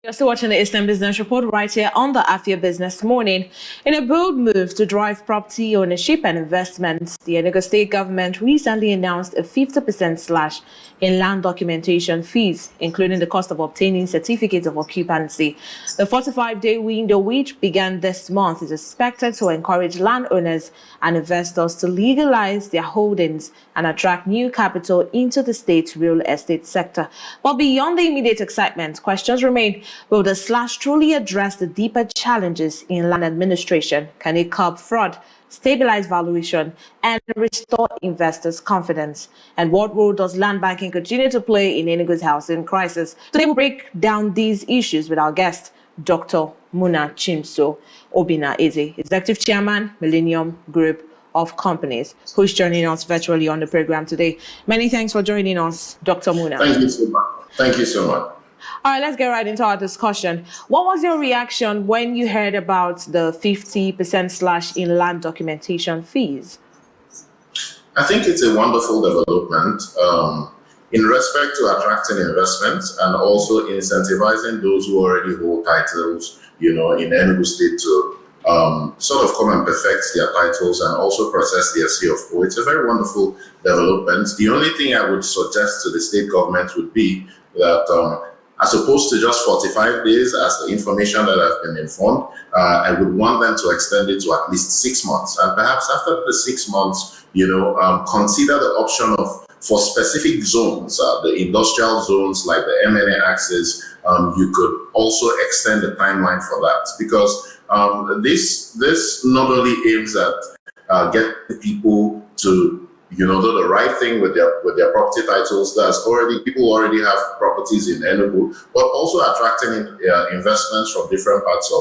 You're still watching the Eastern Business Report right here on the Afia Business Morning. In a bold move to drive property ownership and investment, the Enugu State Government recently announced a 50% slash in land documentation fees, including the cost of obtaining certificates of occupancy. The 45-day window, which began this month, is expected to encourage landowners and investors to legalize their holdings and attract new capital into the state's real estate sector. But beyond the immediate excitement, questions remain. Will the slash truly address the deeper challenges in land administration? Can it curb fraud, stabilize valuation, and restore investors' confidence? And what role does land banking continue to play in Enugu's housing crisis? Today we'll break down these issues with our guest, Dr. Munachino Obinna Eze, Executive Chairman, Millennium Group of Companies, who's joining us virtually on the program today. Many thanks for joining us, Dr. Muna. Thank you so much. Thank you so much. All right, let's get right into our discussion. What was your reaction when you heard about the 50% slash in land documentation fees? I think it's a wonderful development in respect to attracting investments and also incentivizing those who already hold titles, in Enugu State to sort of come and perfect their titles and also process their C of O. It's a very wonderful development. The only thing I would suggest to the state government would be that as opposed to just 45 days as the information that I've been informed, I would want them to extend it to at least 6 months. And perhaps after the 6 months, consider the option of, for specific zones, the industrial zones like the M&A axis, you could also extend the timeline for that. Because this not only aims at getting people to do the right thing with their property titles. People already have properties in Enugu, but also attracting investments from different parts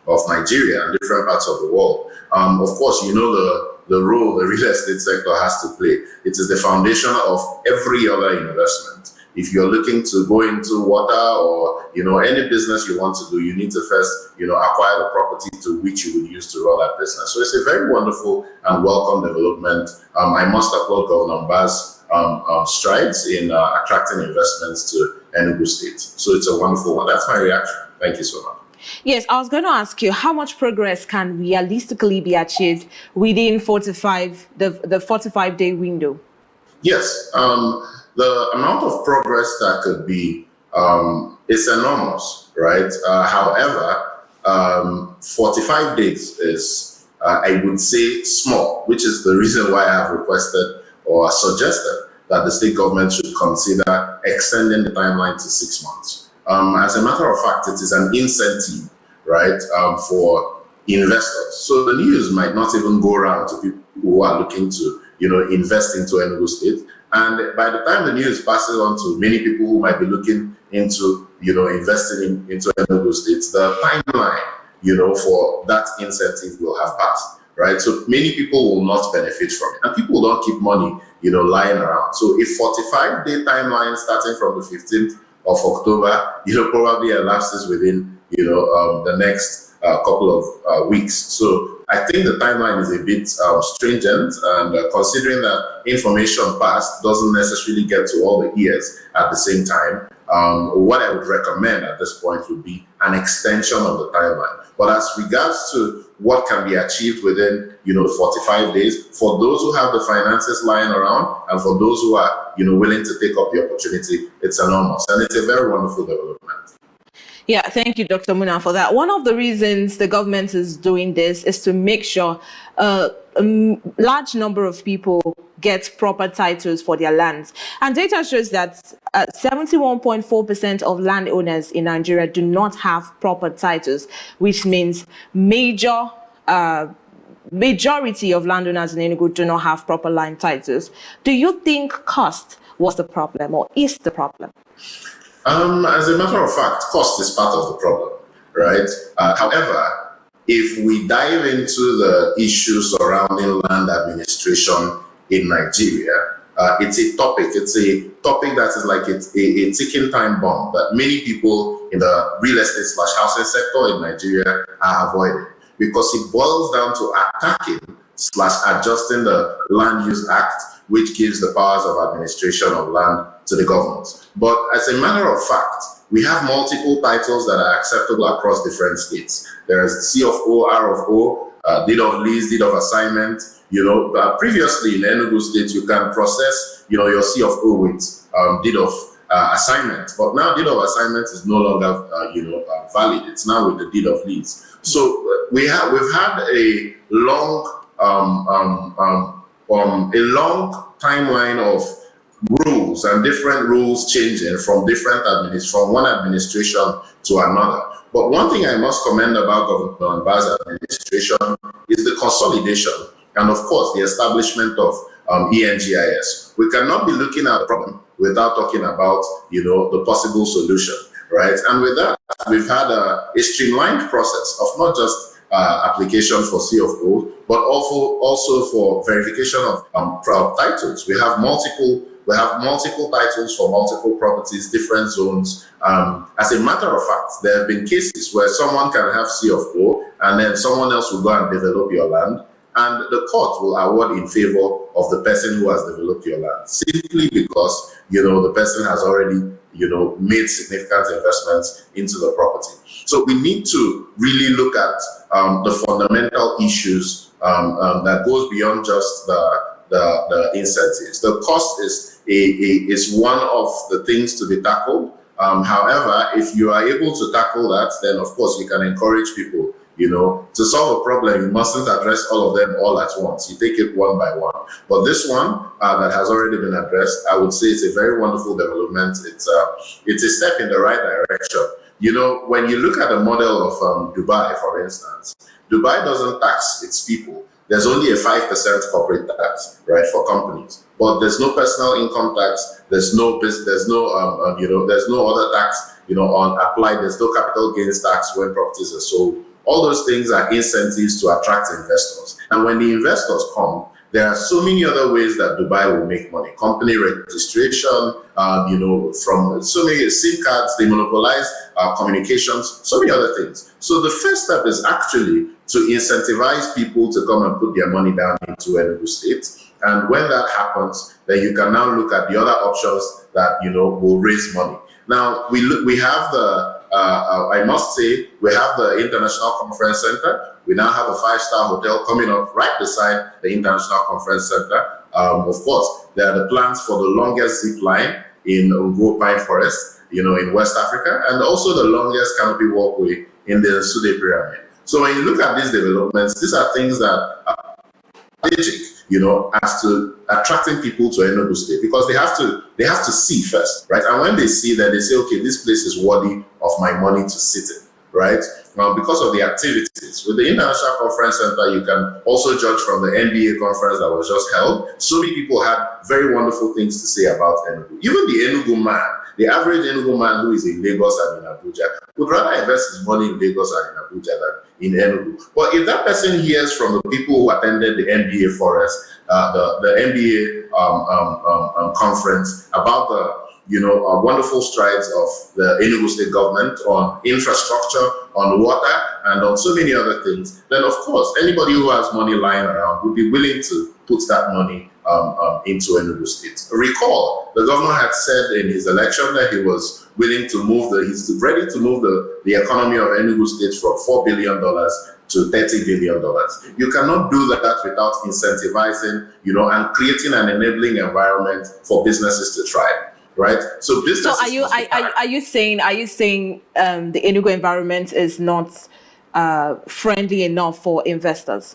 of Nigeria and different parts of the world. Of course, the role the real estate sector has to play. It is the foundation of every other investment. If you're looking to go into water or any business you want to do, you need to first acquire the property to which you would use to run that business. So it's a very wonderful and welcome development. I must applaud Governor Mba's strides in attracting investments to Enugu State. So it's a wonderful one. That's my reaction. Thank you so much. Yes, I was going to ask you, how much progress can realistically be achieved within the 45-day window? Yes. The amount of progress that could be is enormous, right? However, 45 days is, I would say, small, which is the reason why I have requested or suggested that the state government should consider extending the timeline to 6 months. As a matter of fact, it is an incentive, right, for investors. So the news might not even go around to people who are looking to, invest into Enugu State. And by the time the news passes on to many people who might be looking into, investing into Enugu State, the timeline, for that incentive will have passed, right? So many people will not benefit from it. And people don't keep money, lying around. So a 45-day timeline starting from the 15th of October, probably elapses within, the next couple of weeks. So I think the timeline is a bit stringent, and considering that information passed doesn't necessarily get to all the ears at the same time, what I would recommend at this point would be an extension of the timeline. But as regards to what can be achieved within 45 days, for those who have the finances lying around and for those who are willing to take up the opportunity, it's enormous, and it's a very wonderful development. Yeah, thank you, Dr. Muna, for that. One of the reasons the government is doing this is to make sure a large number of people get proper titles for their lands. And data shows that 71.4% of landowners in Nigeria do not have proper titles, which means majority of landowners in Enugu do not have proper land titles. Do you think cost was the problem or is the problem? As a matter of fact, cost is part of the problem, right? However, if we dive into the issues surrounding land administration in Nigeria, it's a topic that is like a ticking time bomb that many people in the real estate / housing sector in Nigeria are avoiding, because it boils down to attacking / adjusting the Land Use Act, which gives the powers of administration of land to the government. But as a matter of fact, we have multiple titles that are acceptable across different states. There's C of O, R of O, deed of lease, deed of assignment. Previously in Enugu State, you can process, your C of O with deed of assignment, but now deed of assignment is no longer, valid. It's now with the deed of lease. So we've had a long timeline of rules and different rules changing from from one administration to another. But one thing I must commend about Governor Mbah's administration is the consolidation and, of course, the establishment of ENGIS. We cannot be looking at the problem without talking about, the possible solution, right? And with that, we've had a streamlined process of not just application for C of O, but also for verification of titles. We have multiple titles for multiple properties, different zones. As a matter of fact, there have been cases where someone can have C of O and then someone else will go and develop your land, and the court will award in favor of the person who has developed your land, simply because, the person has already, made significant investments into the property. So we need to really look at the fundamental issues that goes beyond just the incentives. The cost is one of the things to be tackled. However, if you are able to tackle that, then of course you can encourage people. To solve a problem, you mustn't address all of them all at once. You take it one by one. But this one that has already been addressed, I would say it's a very wonderful development. It's a step in the right direction. When you look at the model of Dubai, for instance, Dubai doesn't tax its people. There's only a 5% corporate tax, right, for companies. But there's no personal income tax. There's no other tax, on applied. There's no capital gains tax when properties are sold. All those things are incentives to attract investors. And when the investors come, there are so many other ways that Dubai will make money. Company registration, from so many SIM cards, they monopolize communications, so many other things. So the first step is actually to incentivize people to come and put their money down into Enugu State. And when that happens, then you can now look at the other options that, will raise money. Now, we have I must say, we have the International Conference Center. We now have a 5-star hotel coming up right beside the International Conference Center. Of course, there are the plans for the longest zip line in Ungu Pine Forest, in West Africa, and also the longest canopy walkway in the Sude Pyramid. So when you look at these developments, these are things that are strategic, as to attracting people to Enugu State, because they have to see first, right? And when they see that, they say, okay, this place is worthy of my money to sit in, right? Now, because of the activities with the International Conference Center, you can also judge from the NBA conference that was just held. So many people had very wonderful things to say about Enugu. Even the Enugu man, the average Enugu man who is in Lagos and in Abuja, would rather invest his money in Lagos and in Abuja than in Enugu. But if that person hears from the people who attended the NBA forest, the NBA conference about the wonderful strides of the Enugu State Government on infrastructure, on water, and on so many other things, then of course anybody who has money lying around would be willing to put that money into Enugu State. Recall, the governor had said in his election that he was willing to he's ready to move the economy of Enugu State from $4 billion to $30 billion. You cannot do that without incentivizing, and creating an enabling environment for businesses to thrive. Right. So businesses. So are you saying the Enugu environment is not friendly enough for investors?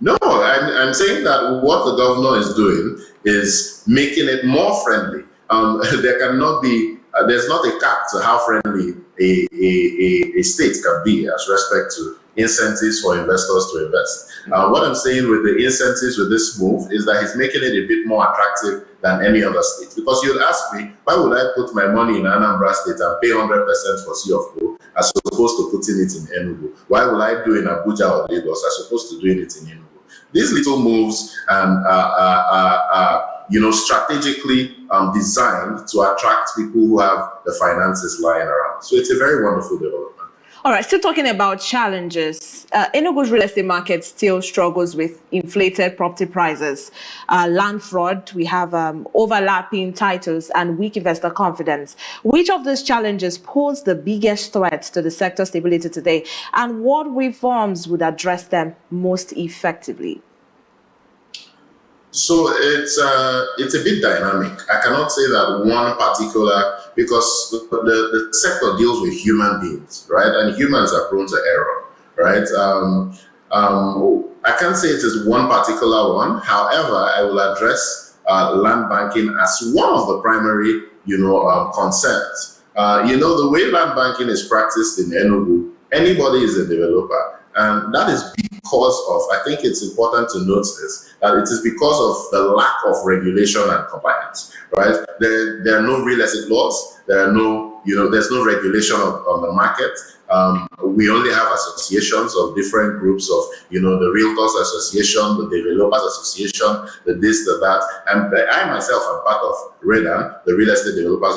No, I'm saying that what the governor is doing is making it more friendly. There cannot be. There's not a cap to how friendly a state can be as respect to incentives for investors to invest. What I'm saying with the incentives with this move is that he's making it a bit more attractive than any other state. Because you'd ask me, why would I put my money in Anambra State and pay 100% for C of O as opposed to putting it in Enugu? Why would I do in Abuja or Lagos as opposed to doing it in Enugu? These little moves strategically designed to attract people who have the finances lying around. So it's a very wonderful development. All right, still talking about challenges. Enugu's real estate market still struggles with inflated property prices, land fraud, we have overlapping titles, and weak investor confidence. Which of these challenges pose the biggest threat to the sector stability today, and what reforms would address them most effectively? So it's a bit dynamic. I cannot say that one particular, because the sector deals with human beings, right? And humans are prone to error, right? I can't say it is one particular one. However, I will address land banking as one of the primary, concerns. The way land banking is practiced in Enugu, anybody is a developer. And that is because of, I think it's important to note this, that it is because of the lack of regulation and compliance, right? There are no real estate laws. There's no regulation on the market. We only have associations of different groups of, the Realtors Association, the Developers Association, the this, the that. And I myself am part of REDAN, the Real Estate Developers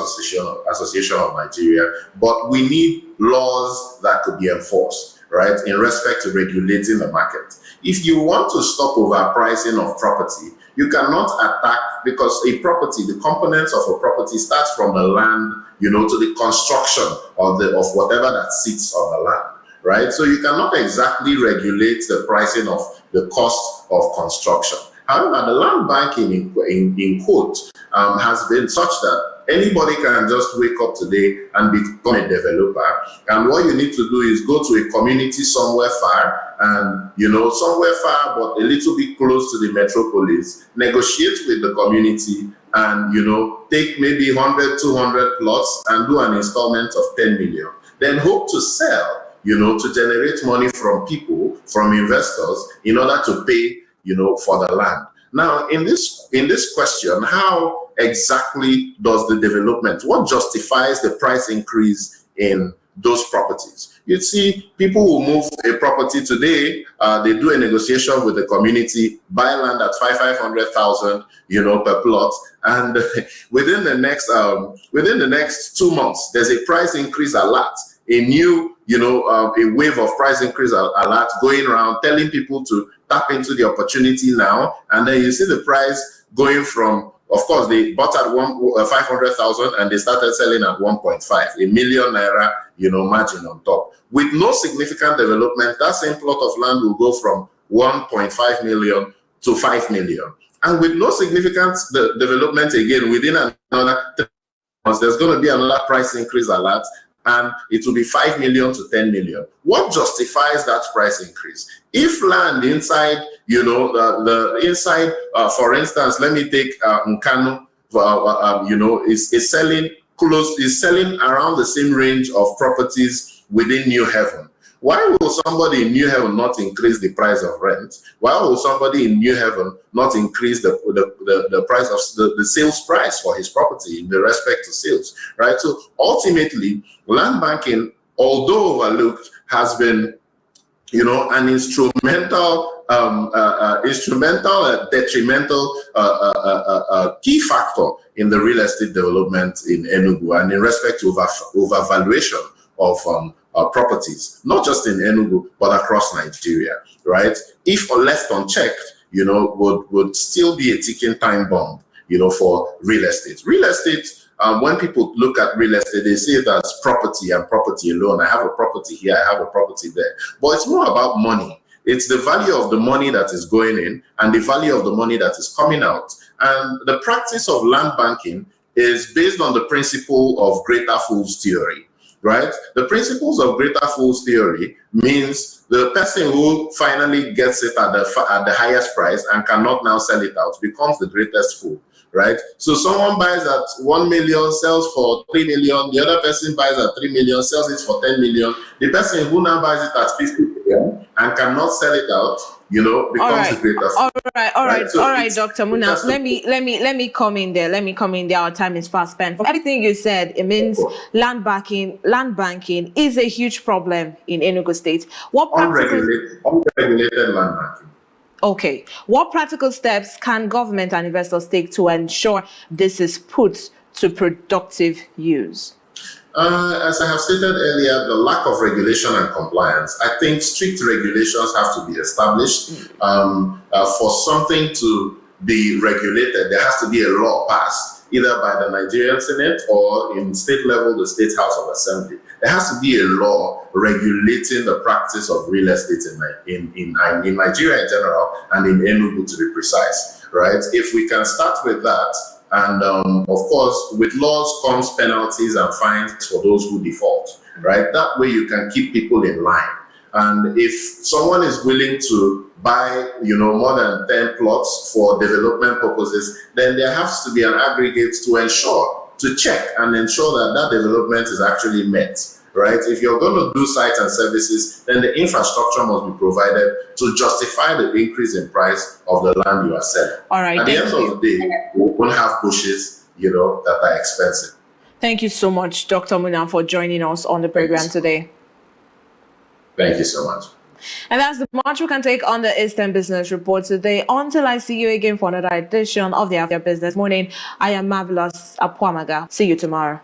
Association of Nigeria. But we need laws that could be enforced, right, in respect to regulating the market. If you want to stop overpricing of property, you cannot attack, because a property, the components of a property starts from the land, to the construction of whatever that sits on the land, right? So you cannot exactly regulate the pricing of the cost of construction. However, the land banking in quote has been such that anybody can just wake up today and become a developer. And what you need to do is go to a community somewhere far, and somewhere far but a little bit close to the metropolis, negotiate with the community and take maybe 100, 200 plots and do an installment of 10 million. Then hope to sell, to generate money from people, from investors, in order to pay, for the land. Now, in this question, how exactly does the development, what justifies the price increase in those properties? You see, people who move a property today, they do a negotiation with the community, buy land at 500,000, per plot, and within the next 2 months, there's a price increase alert, a new, a wave of price increase alert going around, telling people to tap into the opportunity now, and then you see the price going from, of course, they bought at 500,000 and they started selling at 1.5, a million naira, margin on top. With no significant development, that same plot of land will go from 1.5 million to 5 million. And with no significant development again, within another 3 months, there's going to be another price increase alert, and it will be 5 million to 10 million. What justifies that price increase? If land inside, inside, for instance, let me take Nkanu, is selling around the same range of properties within New Haven. Why will somebody in New Haven not increase the price of rent? Why will somebody in New Haven not increase the price of the sales price for his property in respect to sales, right? So ultimately, land banking, although overlooked, has been, an instrumental, detrimental key factor in the real estate development in Enugu, and in respect to overvaluation of properties, not just in Enugu, but across Nigeria, right? If left unchecked, would still be a ticking time bomb, for real estate. Real estate, when people look at real estate, they see it as property and property alone. I have a property here, I have a property there. But it's more about money. It's the value of the money that is going in and the value of the money that is coming out. And the practice of land banking is based on the principle of greater fools theory, right? The principles of greater fools theory means the person who finally gets it at the highest price and cannot now sell it out becomes the greatest fool, right? So someone buys at 1 million, sells for 3 million. The other person buys at 3 million, sells it for 10 million. The person who now buys it at 50 million and cannot sell it out, becomes the greater fool. All right, Dr. Muna. Let me come in there. Our time is fast spent. From everything you said, it means land banking is a huge problem in Enugu State. Unregulated land banking. Okay. What practical steps can government and investors take to ensure this is put to productive use? As I have stated earlier, the lack of regulation and compliance. I think strict regulations have to be established. For something to be regulated, there has to be a law passed, either by the Nigerian Senate or in state level, the State House of Assembly. There has to be a law regulating the practice of real estate in Nigeria in general and in Enugu, to be precise, right? If we can start with that, and of course, with laws comes penalties and fines for those who default, right? That way you can keep people in line. And if someone is willing to buy, more than 10 plots for development purposes, then there has to be an aggregate to check and ensure that that development is actually met, right? If you're going to do sites and services, then the infrastructure must be provided to justify the increase in price of the land you are selling. All right. At the end of the day, we won't have bushes, that are expensive. Thank you so much, Dr. Muna, for joining us on the program today. Thank you so much. And that's the much we can take on the Eastern Business Report today. Until I see you again for another edition of the Afia Business Morning, I am Marvelous Apwamaga. See you tomorrow.